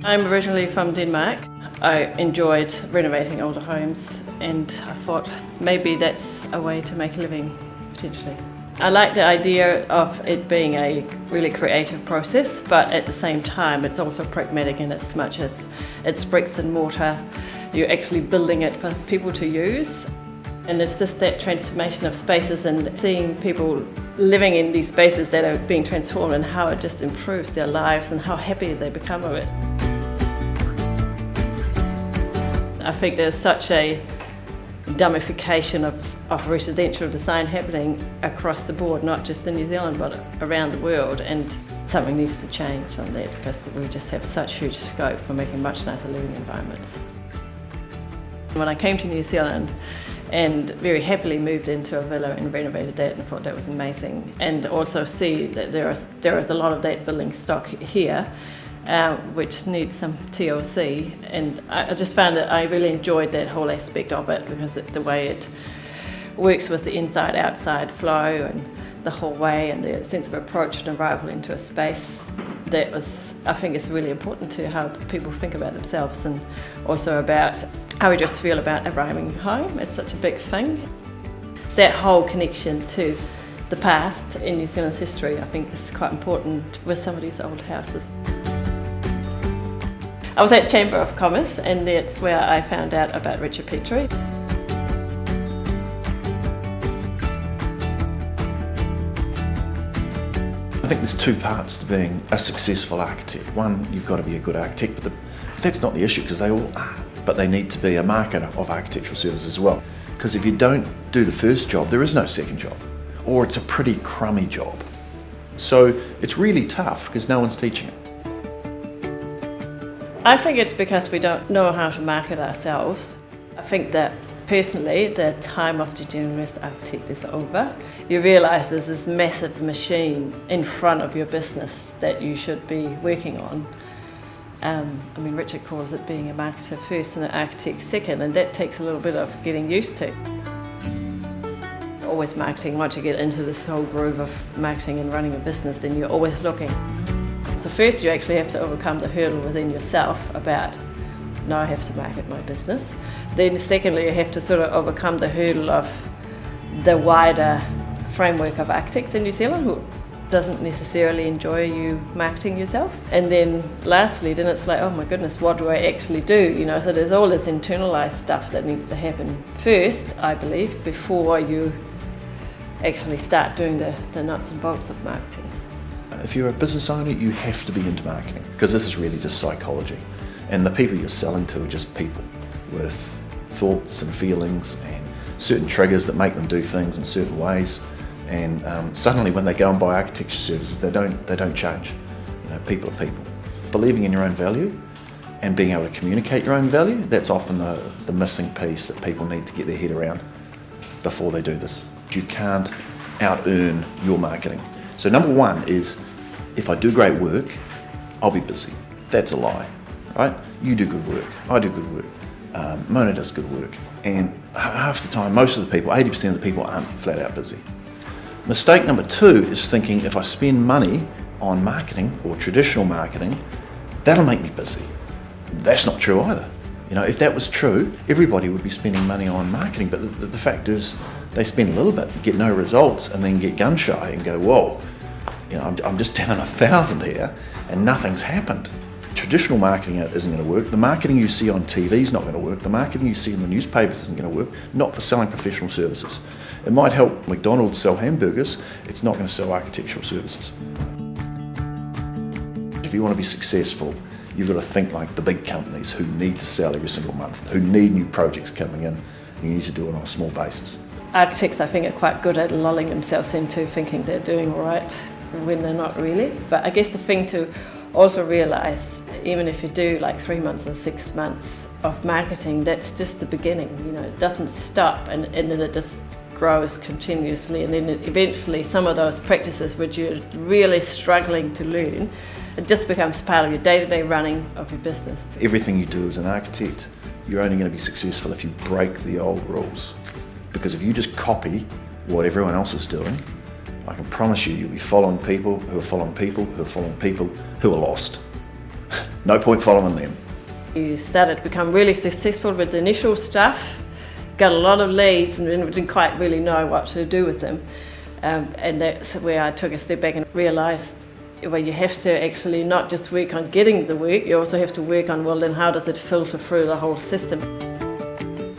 I'm originally from Denmark. I enjoyed renovating older homes and I thought maybe that's a way to make a living, potentially. I like the idea of it being a really creative process, but at the same time it's also pragmatic in as much as it's bricks and mortar. You're actually building it for people to use. And it's just that transformation of spaces and seeing people living in these spaces that are being transformed and how it just improves their lives and how happy they become of it. I think there's such a dummification of residential design happening across the board, not just in New Zealand but around the world, and something needs to change on that because we just have such huge scope for making much nicer living environments. When I came to New Zealand and very happily moved into a villa and renovated that and thought that was amazing, and also see that there is a lot of that building stock here which needs some TLC, and I just found that I really enjoyed that whole aspect of it because the way it works with the inside-outside flow and the whole way and the sense of approach and arrival into a space. That was, I think, is really important to how people think about themselves and also about how we just feel about arriving home. It's such a big thing. That whole connection to the past in New Zealand's history, I think, is quite important with some of these old houses. I was at Chamber of Commerce and that's where I found out about Richard Petrie. I think there's two parts to being a successful architect. One, you've got to be a good architect, but that's not the issue because they all are. But they need to be a marketer of architectural services as well. Because if you don't do the first job, there is no second job. Or it's a pretty crummy job. So it's really tough because no one's teaching it. I think it's because we don't know how to market ourselves. I think that personally, the time of the generalist architect is over. You realise there's this massive machine in front of your business that you should be working on. I mean, Richard calls it being a marketer first and an architect second, and that takes a little bit of getting used to. Always marketing, once you get into this whole groove of marketing and running a business, then you're always looking. So first you actually have to overcome the hurdle within yourself about, no, I have to market my business. Then secondly, you have to sort of overcome the hurdle of the wider framework of architects in New Zealand who doesn't necessarily enjoy you marketing yourself. And then lastly, then it's like, oh my goodness, what do I actually do? You know, so there's all this internalized stuff that needs to happen first, I believe, before you actually start doing the nuts and bolts of marketing. If you're a business owner, you have to be into marketing because this is really just psychology. And the people you're selling to are just people with thoughts and feelings and certain triggers that make them do things in certain ways. And suddenly when they go and buy architecture services, they don't change. You know, people are people. Believing in your own value and being able to communicate your own value, that's often the missing piece that people need to get their head around before they do this. You can't out-earn your marketing. So number one is, if I do great work, I'll be busy. That's a lie, right? You do good work, I do good work, Mona does good work. And half the time, most of the people, 80% of the people aren't flat out busy. Mistake number two is thinking if I spend money on marketing or traditional marketing, that'll make me busy. That's not true either. You know, if that was true, everybody would be spending money on marketing, but the fact is they spend a little bit, get no results, and then get gun shy and go, whoa, you know, I'm just down 1,000 here and nothing's happened. Traditional marketing isn't going to work. The marketing you see on TV is not going to work. The marketing you see in the newspapers isn't going to work, not for selling professional services. It might help McDonald's sell hamburgers, it's not going to sell architectural services. If you want to be successful, you've got to think like the big companies who need to sell every single month, who need new projects coming in. You need to do it on a small basis. Architects, I think, are quite good at lulling themselves into thinking they're doing all right when they're not really. But I guess the thing to also realise, even if you do like 3 months or 6 months of marketing, that's just the beginning. You know, it doesn't stop and then it just grows continuously, and then eventually some of those practices which you're really struggling to learn, it just becomes part of your day-to-day running of your business. Everything you do as an architect, you're only going to be successful if you break the old rules. Because if you just copy what everyone else is doing, I can promise you, you'll be following people who are following people who are following people who are lost. No point following them. You started to become really successful with the initial stuff, got a lot of leads and didn't quite really know what to do with them. And that's where I took a step back and realised, well, you have to actually not just work on getting the work, you also have to work on, well, then how does it filter through the whole system?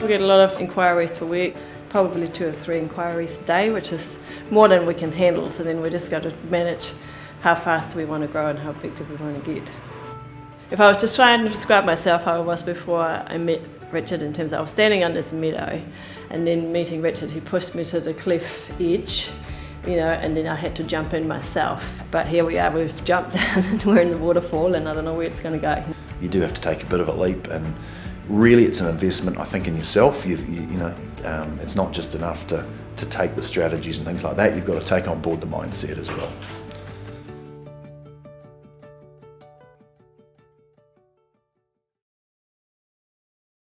We get a lot of inquiries for work, probably 2 or 3 inquiries a day, which is more than we can handle, so then we just got to manage how fast we want to grow and how big do we want to get. If I was just trying to describe myself how I was before I met Richard, in terms of I was standing under this meadow, and then meeting Richard, he pushed me to the cliff edge, and then I had to jump in myself. But here we are, we've jumped down and we're in the waterfall, and I don't know where it's going to go. You do have to take a bit of a leap, and really it's an investment, I think, in yourself. It's not just enough to take the strategies and things like that. You've got to take on board the mindset as well.